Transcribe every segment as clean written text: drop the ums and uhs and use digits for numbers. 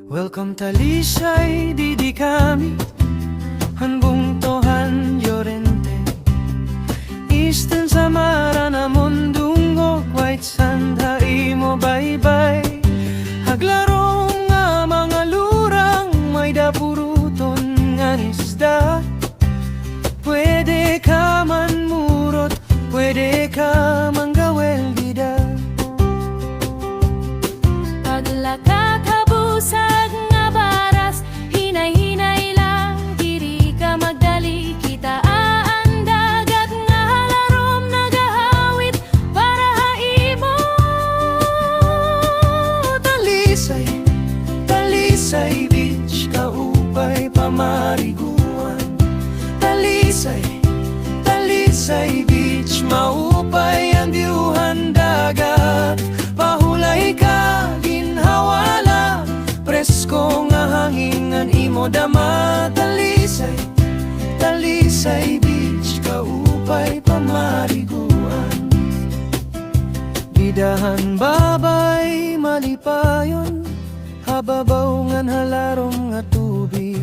Welcome Talisay, Didi kami Hanbong Tohan, Llorente Eastern Samara na mundungo White Sand, Haimo, Baybay Haglaro nga mga lurang May dapuruton nga isda Pwede ka man murot Pwede ka man gawel dida Paglakat habusag nga baras Hinay-hinay lang diri ka magdali Kita aandagat nga halarom nagahawit Para haimo Talisay, Talisay Beach Kaupay pamariguan Talisay, Talisay Beach Maupay ang diuhan dagat Pahulay ka, ginhawala Presko nga hangingan imo dama Talisay, Talisay Beach Kaupay pamariguan Bidahan babay malipayon Hababaw ngan halarom nga tubig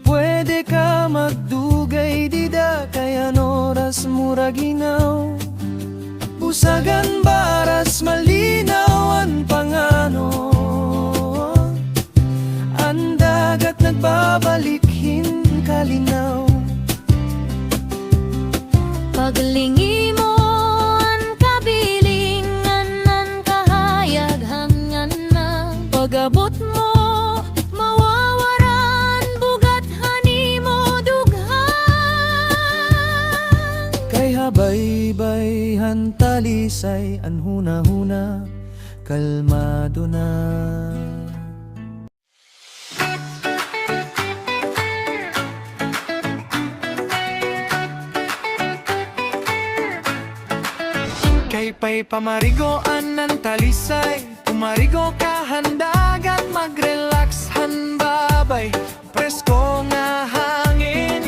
Pwede ka magdugay dida Kaya oras mura ginaw Busagan baras malinaw ang pangano Ang dagat nagbabalikin kalinaw Paglingi mo ang kabilingan Ang kahayaghangan na Pagabot mo mawawaran Bugat hanimo dughan Kay habay-bayhan Talisay An huna-huna kalmado na Kay pay pamarigoan ng Talisay Pumarigo ka handagan Mag-relax hanbabay Presko nga hangin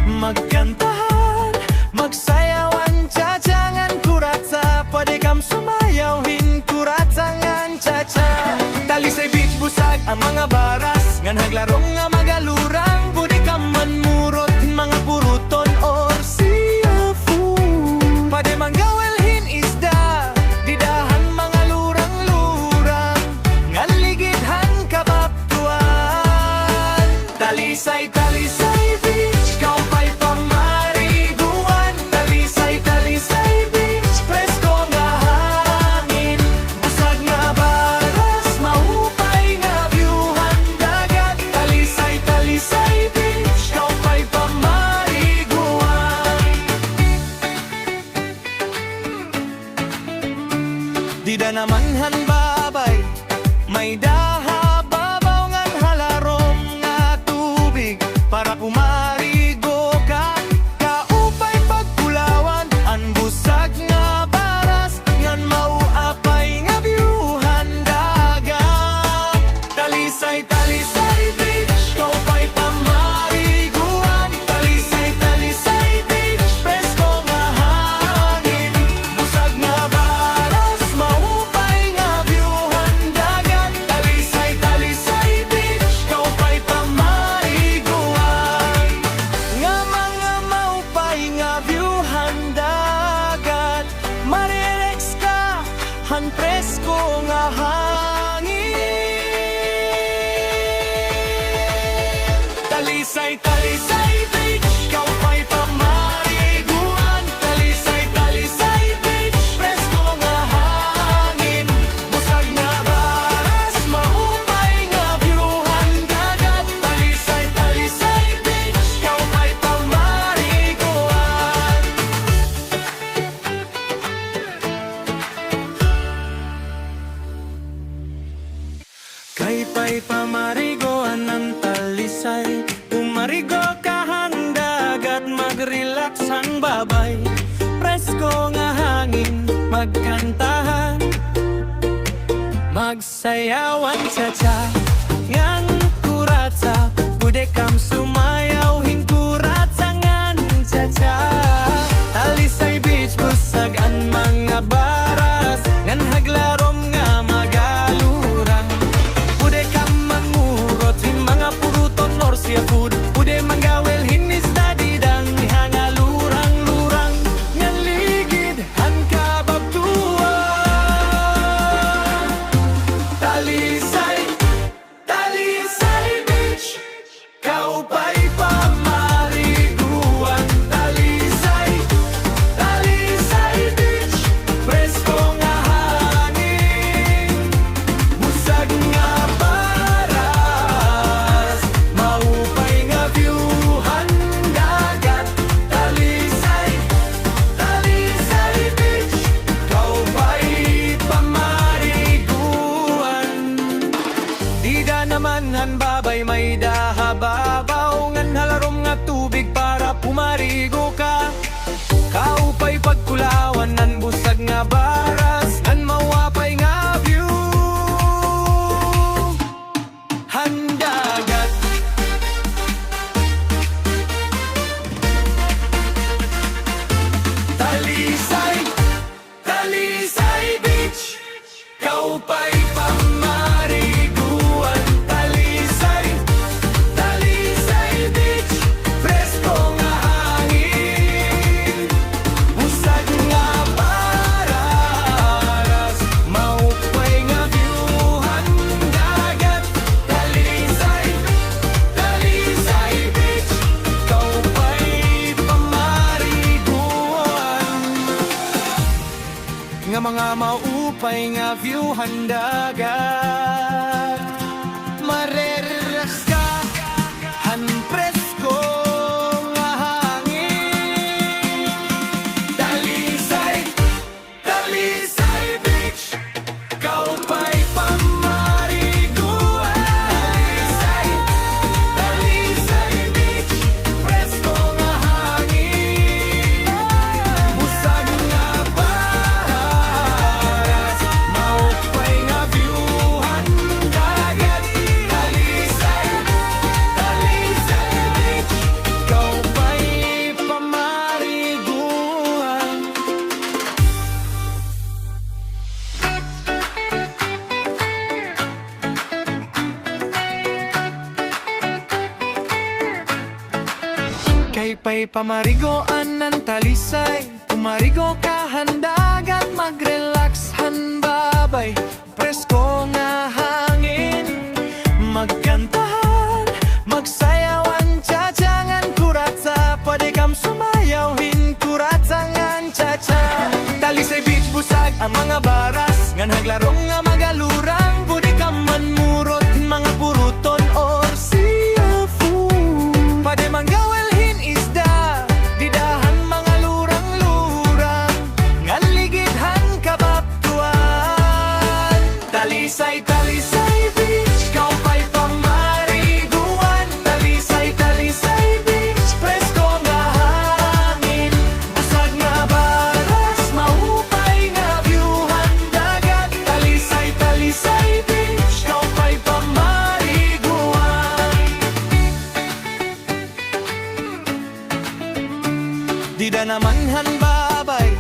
Magkantahan Magsayawan Tsajangan kuratsa Pwede kam sumayawin Kuratsangan tsacha Talisay Beach busag ang mga baras Ngan haglarong nga magalurang Pwede kam manmurot Mga puruton or seafood Pwede manggawelhin isda Didahan mga lurang-lurang Ngan ligidhan kabaptuan Talisay, Talisay Beach Kaupay pamariguan Talisay, Talisay Beach Presko nga hangin Busag nga baras Maupay nga viewhan dagat Talisay, Talisay Beach Kaupay pamariguan Dida naman hanbabay May daha babaw ngan halarom nga tubig Para pumarigo ka Kaupay pagkulawan An busag nga baras Ngan mauapay nga viewhan dagat Talisay, Talisay Beach Kaupay pamariguan Talisay, Talisay Beach Presko nga hangin Busag nga baras Maupay nga viewhan dagat Talisay, Talisay Beach Kaupay pamariguan Nga mga maupay nga viewhan dagat Marireks ka Han presko nga hangin Talisay, Talisay Beach Kaupay pamariguan Talisay, Talisay Beach Presko nga hangin Busag nga baras Maupay nga viewhan dagat Talisay, Talisay Beach Kaupay pamariguan Kay pay pamarigoan ng Talisay Pumarigo ka handagat Mag-relax ang babay Presko nga hangin Magkantahan Magsayawan cha-cha ngan kuratsa, bude kam sumayaw hingkuratsa ngan cha-cha. Talisay beach busag an mga baras, ngan haglarom nga magalurang. Bude kam mangurot hin mga puruton norsia food, bude manggawel hinis na didang hangalurang-lurang, ngan ligid han kababtuan. Talisay, Talisay Beach, kaupay pamariguan. Talisay, Talisay Beach, presko nga hangin, busag nga baras, maupay nga viewhan dagat. Talisay, Talisay Beach, kaupay pamariguan. Dida naman han babay may dahababaw, ngan halarom nga tubig para pumarigo ka. Kaupay pagkulawan nan busag nga baras, ngan mawapay nga view handagat. Talisay, Talisay Beach, kaupay pamariguan. Talisay, Talisay Beach, presko nga hangin, busag nga baras, maupay nga viewhan dagat. Talisay, Talisay Beach, kaupay pamariguan, nga mga maupay nga viewhan dagat. Marereras ka han presko nga hangin. Talisay, Talisay Beach, kaupay pamariguan. Talisay, Talisay Beach, presko nga hangin, busag nga baras, maupay nga viewhan dagat. Talisay, Talisay Beach, kaupay pamariguan. Kay pay pamarigoan ng talisay, pumarigo ka handagat, mag-relax han babay, presko nga hangin, magkantahan, magsayawan cha-changan kuratsa, pwede kam sumayaw hin kuratsangan cha-cha. Talisay Beach busag ang mga baras, ngan haglarong nga magalurang, pwede kam manmurot hin mga puruton or seafood. Pwede manggawel hin isda, didahan mga lurang-lurang, ngan ligidhan kababtuan. Talisay, Talisay Beach, kaupay pamariguan. Talisay, Talisay Beach, presko nga hangin, busag nga baras, maupay nga viewhan dagat. Talisay, Talisay Beach, kaupay pamariguan. Dida naman han babay,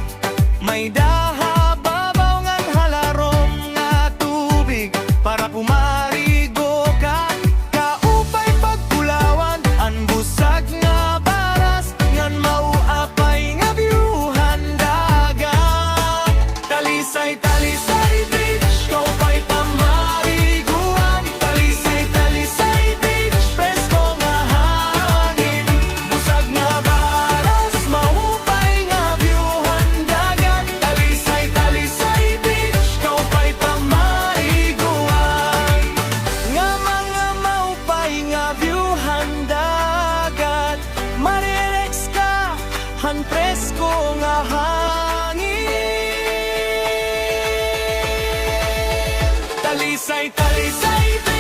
may dahababaw ngan halarom nga tubig para pumarigo ka. Kaupay pagkulawan, an busag nga baras, ngan mauapay nga viewhan dagat. Talisay, Talisay Beach, kaupay pamariguan. Talisay, Talisay Beach, presko nga hangin, busag nga baras, maupay nga viewhan dagat. Talisay, Talisay Beach, kaupay pamariguan, nga mga maupay nga viewhan dagat. Marirelax ka han presko nga hangin. Talisay, Talisay Beach,